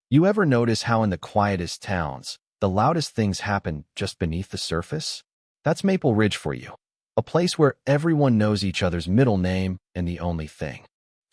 You ever notice how in the quietest towns, the loudest things happen just beneath the surface? That's Maple Ridge for you. A place where everyone knows each other's middle name and the only thing.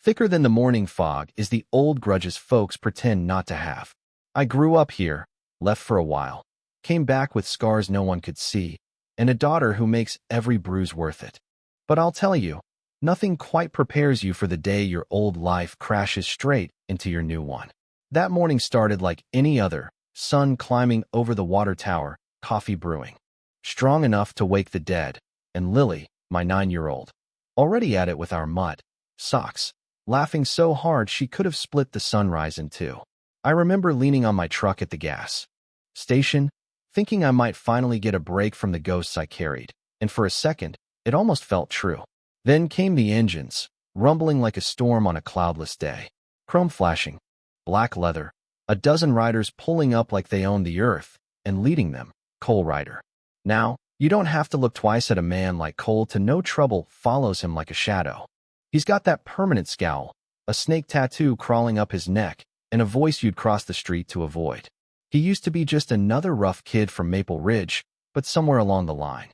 Thicker than the morning fog is the old grudges folks pretend not to have. I grew up here, left for a while, came back with scars no one could see, and a daughter who makes every bruise worth it. But I'll tell you, nothing quite prepares you for the day your old life crashes straight into your new one. That morning started like any other, sun climbing over the water tower, coffee brewing. Strong enough to wake the dead, and Lily, my 9-year-old, already at it with our mud socks, laughing so hard she could have split the sunrise in two. I remember leaning on my truck at the gas station, thinking I might finally get a break from the ghosts I carried, and for a second, it almost felt true. Then came the engines, rumbling like a storm on a cloudless day. Chrome flashing, black leather, a dozen riders pulling up like they owned the earth, and leading them, Cole Rider. Now, you don't have to look twice at a man like Cole to know trouble follows him like a shadow. He's got that permanent scowl, a snake tattoo crawling up his neck, and a voice you'd cross the street to avoid. He used to be just another rough kid from Maple Ridge, but somewhere along the line,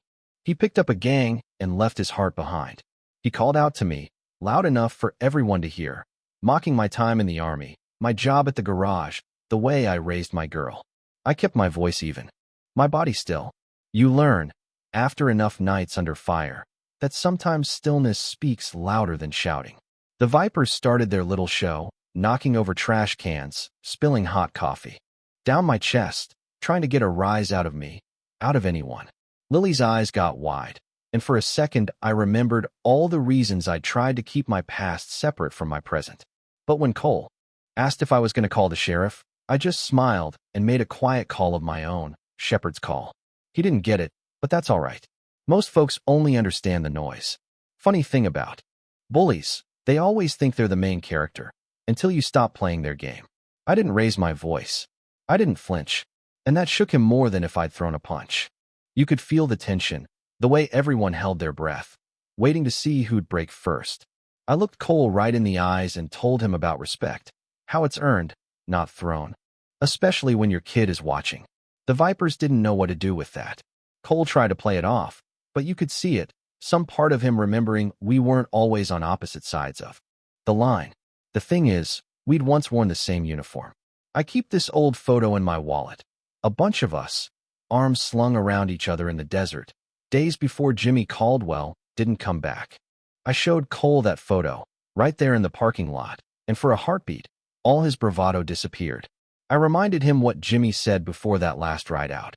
he picked up a gang and left his heart behind. He called out to me, loud enough for everyone to hear, mocking my time in the army, my job at the garage, the way I raised my girl. I kept my voice even, my body still. You learn, after enough nights under fire, that sometimes stillness speaks louder than shouting. The Vipers started their little show, knocking over trash cans, spilling hot coffee down my chest, trying to get a rise out of me, out of anyone. Lily's eyes got wide, and for a second I remembered all the reasons I tried to keep my past separate from my present. But when Cole asked if I was going to call the sheriff, I just smiled and made a quiet call of my own, shepherd's call. He didn't get it, but that's all right. Most folks only understand the noise. Funny thing about bullies, they always think they're the main character, until you stop playing their game. I didn't raise my voice. I didn't flinch, and that shook him more than if I'd thrown a punch. You could feel the tension, the way everyone held their breath, waiting to see who'd break first. I looked Cole right in the eyes and told him about respect, how it's earned, not thrown, especially when your kid is watching. The Vipers didn't know what to do with that. Cole tried to play it off, but you could see it, some part of him remembering we weren't always on opposite sides of the line. The thing is, we'd once worn the same uniform. I keep this old photo in my wallet. A bunch of us, arms slung around each other in the desert, days before Jimmy Caldwell didn't come back. I showed Cole that photo, right there in the parking lot, and for a heartbeat, all his bravado disappeared. I reminded him what Jimmy said before that last ride out.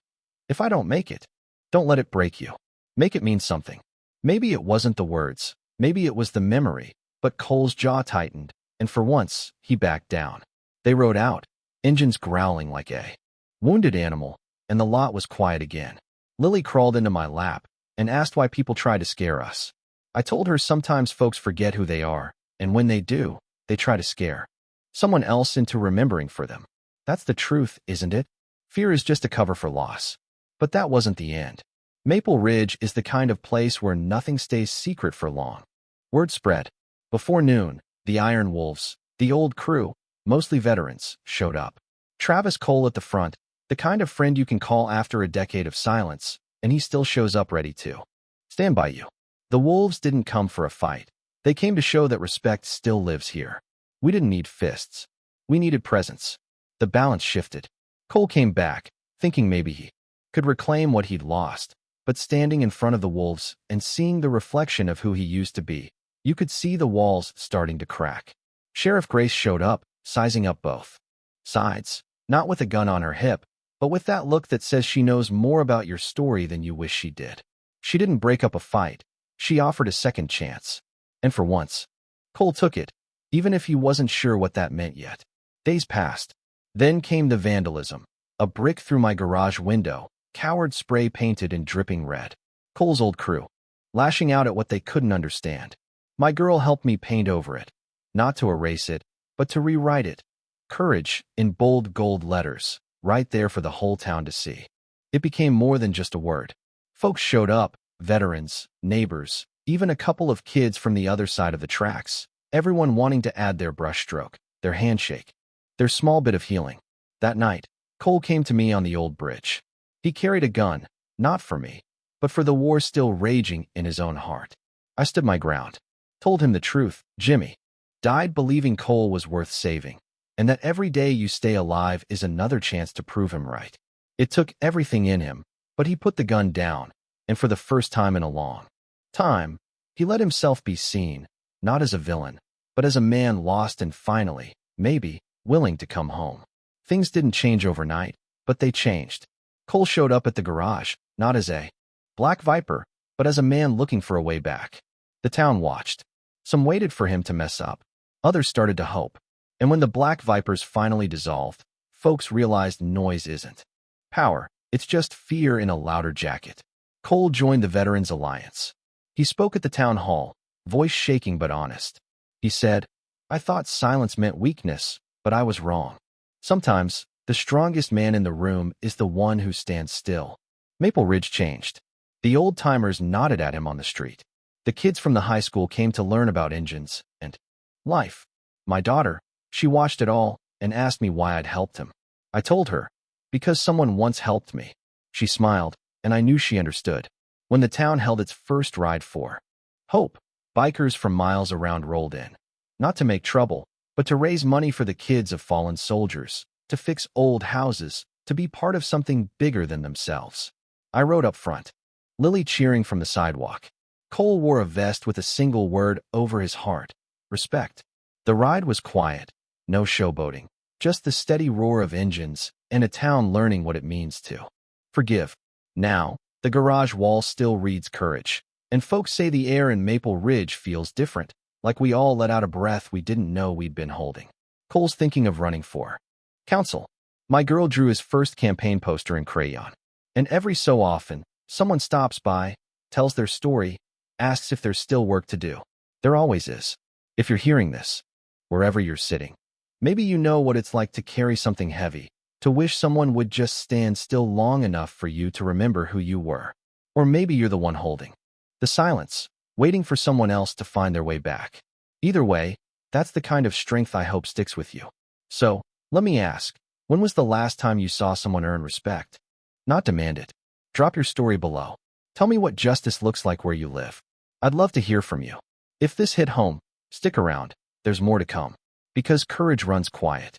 If I don't make it, don't let it break you. Make it mean something. Maybe it wasn't the words, maybe it was the memory, but Cole's jaw tightened, and for once, he backed down. They rode out, engines growling like a wounded animal, and the lot was quiet again. Lily crawled into my lap and asked why people try to scare us. I told her sometimes folks forget who they are, and when they do, they try to scare someone else into remembering for them. That's the truth, isn't it? Fear is just a cover for loss. But that wasn't the end. Maple Ridge is the kind of place where nothing stays secret for long. Word spread. Before noon, the Iron Wolves, the old crew, mostly veterans, showed up. Travis Cole at the front, the kind of friend you can call after a decade of silence, and he still shows up ready to stand by you. The Wolves didn't come for a fight. They came to show that respect still lives here. We didn't need fists. We needed presence. The balance shifted. Cole came back, thinking maybe he could reclaim what he'd lost, but standing in front of the Wolves and seeing the reflection of who he used to be, you could see the walls starting to crack. Sheriff Grace showed up, sizing up both sides, not with a gun on her hip, but with that look that says she knows more about your story than you wish she did. She didn't break up a fight. She offered a second chance. And for once, Cole took it, even if he wasn't sure what that meant yet. Days passed. Then came the vandalism. A brick through my garage window, coward spray painted in dripping red. Cole's old crew, lashing out at what they couldn't understand. My girl helped me paint over it, not to erase it, but to rewrite it. Courage, in bold gold letters, right there for the whole town to see. It became more than just a word. Folks showed up, veterans, neighbors, even a couple of kids from the other side of the tracks, everyone wanting to add their brushstroke, their handshake, their small bit of healing. That night, Cole came to me on the old bridge. He carried a gun, not for me, but for the war still raging in his own heart. I stood my ground, told him the truth. Jimmy died believing Cole was worth saving, and that every day you stay alive is another chance to prove him right. It took everything in him, but he put the gun down, and for the first time in a long time, he let himself be seen, not as a villain, but as a man lost and finally, maybe, willing to come home. Things didn't change overnight, but they changed. Cole showed up at the garage, not as a black viper, but as a man looking for a way back. The town watched. Some waited for him to mess up. Others started to hope. And when the black vipers finally dissolved, folks realized noise isn't power. It's just fear in a louder jacket. Cole joined the Veterans Alliance. He spoke at the town hall, voice shaking but honest. He said, "I thought silence meant weakness, but I was wrong. Sometimes, the strongest man in the room is the one who stands still." Maple Ridge changed. The old-timers nodded at him on the street. The kids from the high school came to learn about engines and life. My daughter, she watched it all and asked me why I'd helped him. I told her, because someone once helped me. She smiled, and I knew she understood. When the town held its first ride for hope, bikers from miles around rolled in. Not to make trouble, but to raise money for the kids of fallen soldiers, to fix old houses, to be part of something bigger than themselves. I rode up front, Lily cheering from the sidewalk. Cole wore a vest with a single word over his heart: respect. The ride was quiet, no showboating, just the steady roar of engines and a town learning what it means to forgive. Now, the garage wall still reads courage, and folks say the air in Maple Ridge feels different, like we all let out a breath we didn't know we'd been holding. Cole's thinking of running for council. My girl drew his first campaign poster in crayon, and every so often, someone stops by, tells their story, asks if there's still work to do. There always is. If you're hearing this, wherever you're sitting, maybe you know what it's like to carry something heavy, to wish someone would just stand still long enough for you to remember who you were. Or maybe you're the one holding the silence, waiting for someone else to find their way back. Either way, that's the kind of strength I hope sticks with you. So, let me ask, when was the last time you saw someone earn respect? Not demand it. Drop your story below. Tell me what justice looks like where you live. I'd love to hear from you. If this hit home, stick around. There's more to come. Because courage runs quiet,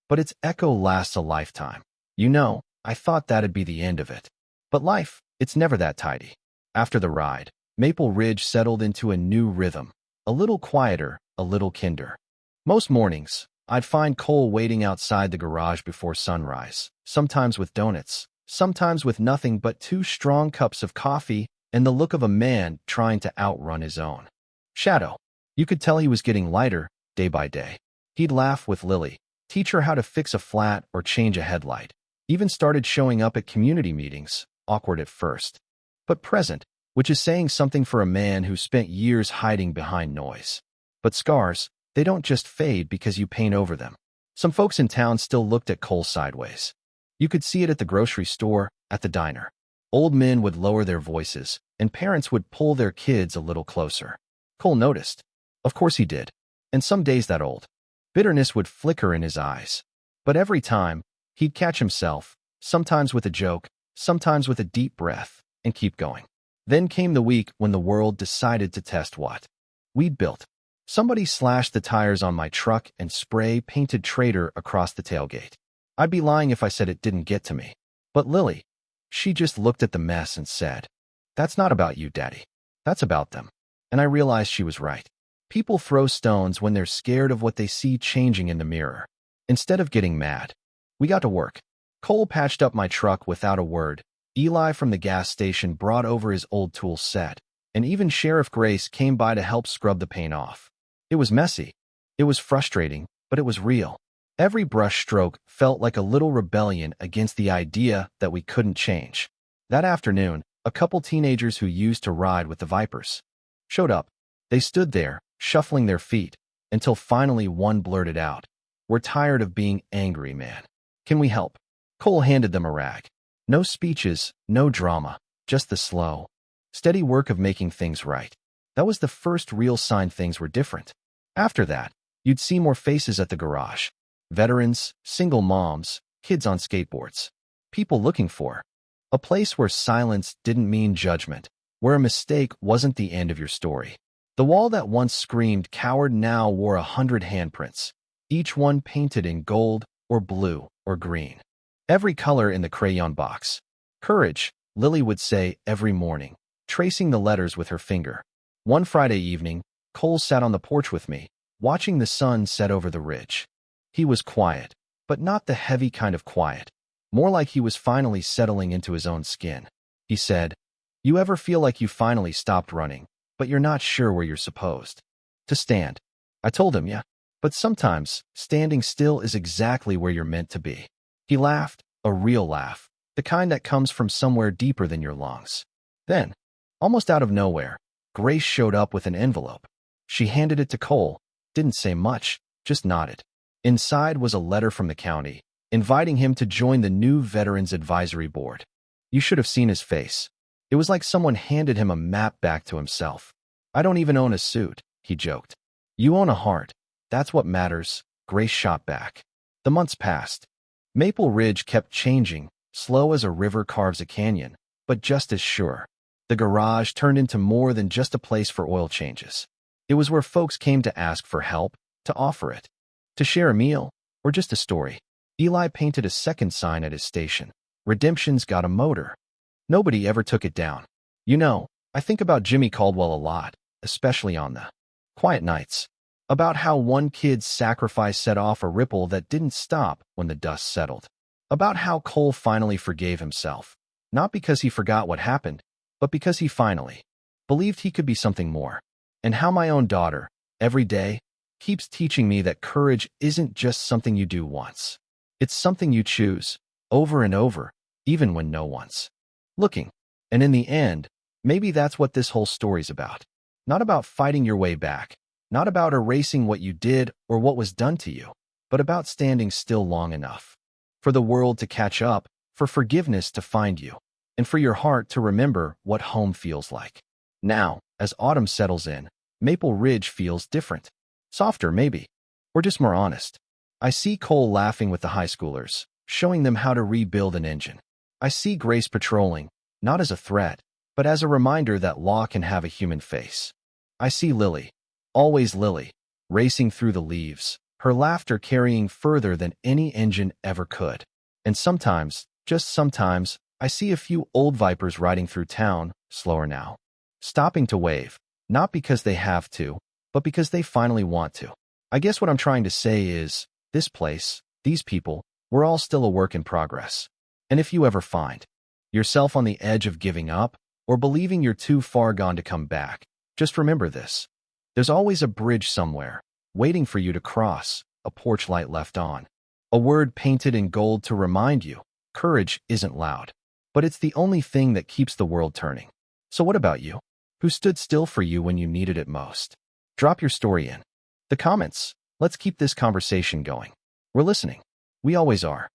but its echo lasts a lifetime. You know, I thought that'd be the end of it. But life, it's never that tidy. After the ride, Maple Ridge settled into a new rhythm, a little quieter, a little kinder. Most mornings, I'd find Cole waiting outside the garage before sunrise, sometimes with donuts, sometimes with nothing but 2 strong cups of coffee and the look of a man trying to outrun his own shadow. You could tell he was getting lighter, day by day. He'd laugh with Lily, teach her how to fix a flat or change a headlight, even started showing up at community meetings, awkward at first, but present, which is saying something for a man who spent years hiding behind noise. But scars, they don't just fade because you paint over them. Some folks in town still looked at Cole sideways. You could see it at the grocery store, at the diner. Old men would lower their voices, and parents would pull their kids a little closer. Cole noticed. Of course he did. And some days that old bitterness would flicker in his eyes. But every time, he'd catch himself, sometimes with a joke, sometimes with a deep breath, and keep going. Then came the week when the world decided to test what we'd built. Somebody slashed the tires on my truck and spray-painted Trader across the tailgate. I'd be lying if I said it didn't get to me. But Lily, she just looked at the mess and said, "That's not about you, Daddy. That's about them." And I realized she was right. People throw stones when they're scared of what they see changing in the mirror. Instead of getting mad, we got to work. Cole patched up my truck without a word. Eli from the gas station brought over his old tool set, and even Sheriff Grace came by to help scrub the paint off. It was messy. It was frustrating, but it was real. Every brush stroke felt like a little rebellion against the idea that we couldn't change. That afternoon, a couple teenagers who used to ride with the Vipers showed up. They stood there, shuffling their feet, until finally one blurted out, "We're tired of being angry, man. Can we help?" Cole handed them a rag. No speeches, no drama, just the slow, steady work of making things right. That was the first real sign things were different. After that, you'd see more faces at the garage. Veterans, single moms, kids on skateboards, people looking for a place where silence didn't mean judgment, where a mistake wasn't the end of your story. The wall that once screamed coward now wore 100 handprints, each one painted in gold or blue or green. Every color in the crayon box. Courage, Lily would say every morning, tracing the letters with her finger. One Friday evening, Cole sat on the porch with me, watching the sun set over the ridge. He was quiet, but not the heavy kind of quiet, more like he was finally settling into his own skin. He said, "You ever feel like you finally stopped running, but you're not sure where you're supposed to stand?" I told him, "Yeah, but sometimes standing still is exactly where you're meant to be." He laughed, a real laugh, the kind that comes from somewhere deeper than your lungs. Then, almost out of nowhere, Grace showed up with an envelope. She handed it to Cole, didn't say much, just nodded. Inside was a letter from the county, inviting him to join the new Veterans Advisory Board. You should have seen his face. It was like someone handed him a map back to himself. "I don't even own a suit," he joked. "You own a heart. That's what matters," Grace shot back. The months passed. Maple Ridge kept changing, slow as a river carves a canyon, but just as sure. The garage turned into more than just a place for oil changes. It was where folks came to ask for help, to offer it, to share a meal, or just a story. Eli painted a second sign at his station. "Redemption's got a motor." Nobody ever took it down. You know, I think about Jimmy Caldwell a lot, especially on the quiet nights. About how one kid's sacrifice set off a ripple that didn't stop when the dust settled. About how Cole finally forgave himself. Not because he forgot what happened, but because he finally believed he could be something more. And how my own daughter, every day, keeps teaching me that courage isn't just something you do once. It's something you choose, over and over, even when no one's looking. And in the end, maybe that's what this whole story's about. Not about fighting your way back, not about erasing what you did or what was done to you, but about standing still long enough for the world to catch up, for forgiveness to find you, and for your heart to remember what home feels like. Now, as autumn settles in, Maple Ridge feels different. Softer, maybe, or just more honest. I see Cole laughing with the high schoolers, showing them how to rebuild an engine. I see Grace patrolling, not as a threat, but as a reminder that law can have a human face. I see Lily, always Lily, racing through the leaves, her laughter carrying further than any engine ever could. And sometimes, just sometimes, I see a few old vipers riding through town, slower now, stopping to wave, not because they have to, but because they finally want to. I guess what I'm trying to say is, this place, these people, we're all still a work in progress. And if you ever find yourself on the edge of giving up, or believing you're too far gone to come back, just remember this. There's always a bridge somewhere, waiting for you to cross, a porch light left on, a word painted in gold to remind you, courage isn't loud, but it's the only thing that keeps the world turning. So what about you? Who stood still for you when you needed it most? Drop your story in the comments. Let's keep this conversation going. We're listening. We always are.